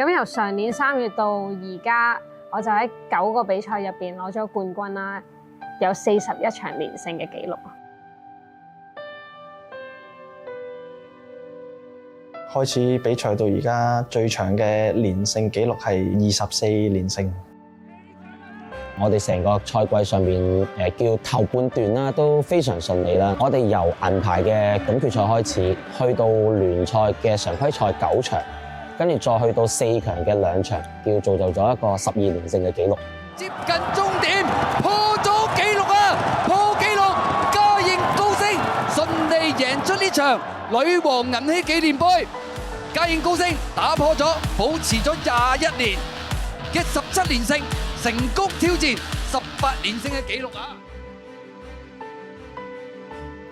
咁由上年3月到而家，我就喺9個比賽入邊攞咗冠軍啦，有41場連勝嘅紀錄。開始比賽到而家最長嘅連勝紀錄係24連勝。我哋成個賽季上面叫頭半段啦，都非常順利啦。我哋由銀牌嘅總決賽開始，去到聯賽嘅常規賽9場，跟住再去到4強嘅2場，叫造就咗一個12連勝嘅紀錄。接近終點，破咗紀錄啊！破紀錄，嘉應高升順利贏出呢場女王銀禧紀念盃。嘉應高升打破咗保持咗21年嘅17連勝，成功挑戰18連勝嘅紀錄啊！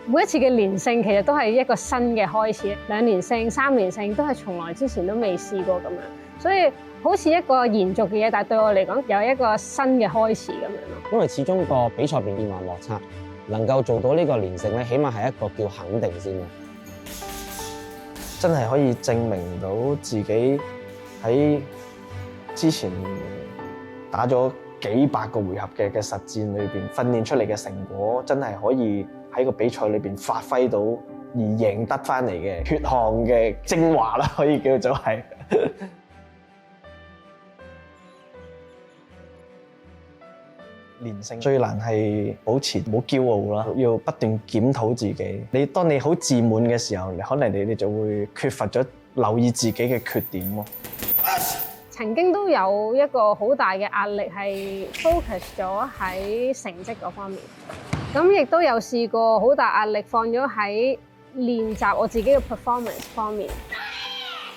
每一次嘅連勝其實都係一個新嘅開始，2連勝、3連勝都係從來之前都未試過咁樣，所以好似一個延續嘅嘢，但係對我嚟講有一個新嘅開始咁樣咯。因為始終個比賽入邊變幻莫測，能夠做到呢個連勝咧，起碼係一個叫肯定先嘅。真係可以證明到自己喺之前打咗幾百個回合嘅實戰裏邊訓練出嚟嘅成果，真係可以喺個比賽裏邊發揮到而贏得翻嚟嘅血汗嘅精華啦，可以叫做係。連勝最難係保持唔好驕傲啦，要不斷檢討自己。當你好自滿嘅時候，可能你就會缺乏咗留意自己嘅缺點咯。曾經都有一個好大嘅壓力係 focus 咗喺成績嗰方面，咁亦都有試過好大壓力放咗喺練習我自己嘅 performance 方面。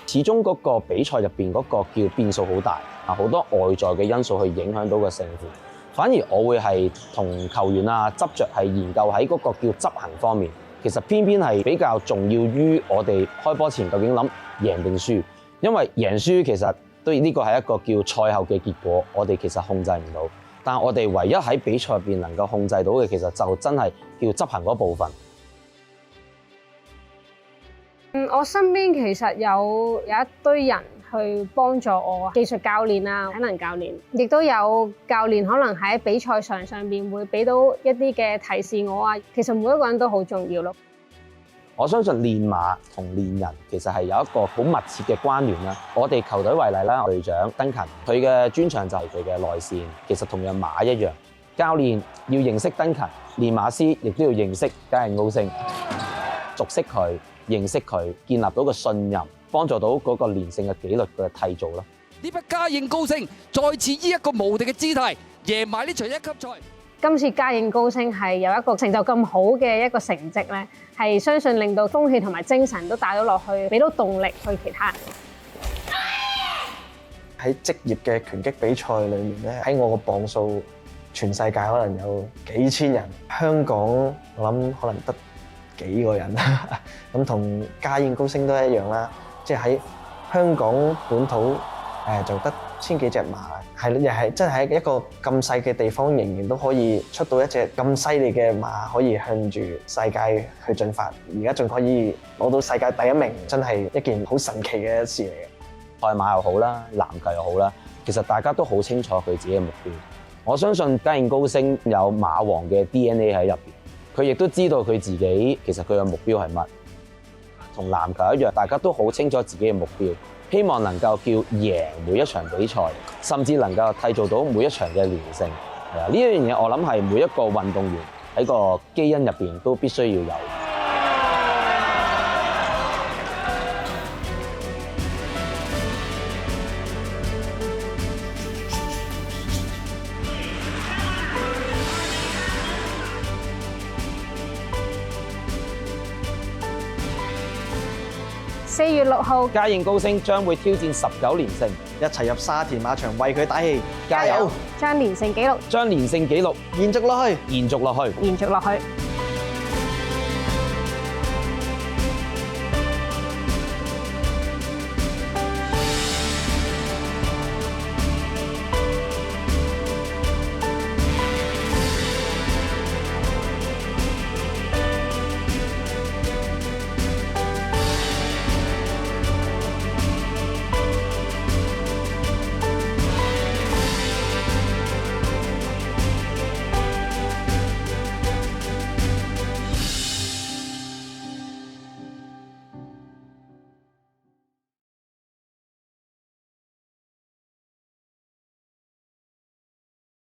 始終嗰個比賽入邊嗰個叫變數好大啊，好多外在嘅因素去影響到個勝負。反而我會係同球員啊執着係研究喺嗰個叫執行方面，其實偏偏係比較重要於我哋開波前究竟諗贏定輸，因為贏輸其實都呢個係一個叫賽後嘅結果，我哋其實控制唔到，但係我哋唯一喺比賽入邊能夠控制到嘅，其實就真係叫執行嗰部分。我身邊其實有一堆人去幫助我，技術教練啊、體能教練，亦都有教練可能喺比賽場上邊會俾到一啲嘅提示我啊。其實每一個人都好重要咯。我相信練馬同練人其實係有一個好密切嘅關聯啦。我哋球隊為例啦，隊長登勤，佢嘅專長就係佢嘅內線。其實同樣馬一樣，教練要認識登勤，練馬師亦都要認識嘉應高升，熟悉佢。認識佢，建立到個信任，幫助到嗰個連勝嘅紀律嘅締造啦。呢筆嘉應高升再次以一個無敵嘅姿態贏埋呢場1級賽。今次嘉應高升係有一個成就咁好嘅一個成績咧，係相信令到風氣同埋精神都帶到落去，俾到動力去其他人。喺職業嘅拳擊比賽裏面咧，喺我個磅數，全世界可能有幾千人，香港我諗可能得幾個人，咁同嘉應高升都一樣啦，即係喺香港本土就得千幾隻馬，係又係真係喺一個咁細嘅地方，仍然都可以出到一隻咁犀利嘅馬，可以向住世界去進發，而家仲可以攞到世界第1名，真係一件好神奇嘅事嚟嘅。賽馬又好啦，籃球又好啦，其實大家都好清楚佢自己嘅目標。我相信嘉應高升有馬王嘅 DNA 喺入邊。佢亦都知道佢自己其實佢嘅目標係乜，同籃球一樣，大家都好清楚自己嘅目標，希望能夠叫贏每一場比賽，甚至能夠締造到每一場嘅連勝。呢一樣嘢我諗係每一個運動員喺個基因入邊都必須要有。4月6號，嘉應高升將會挑戰19連勝，一齊入沙田馬場為佢打氣，加油！將連勝紀錄將連勝紀錄延續落去，延續落去。延續落去。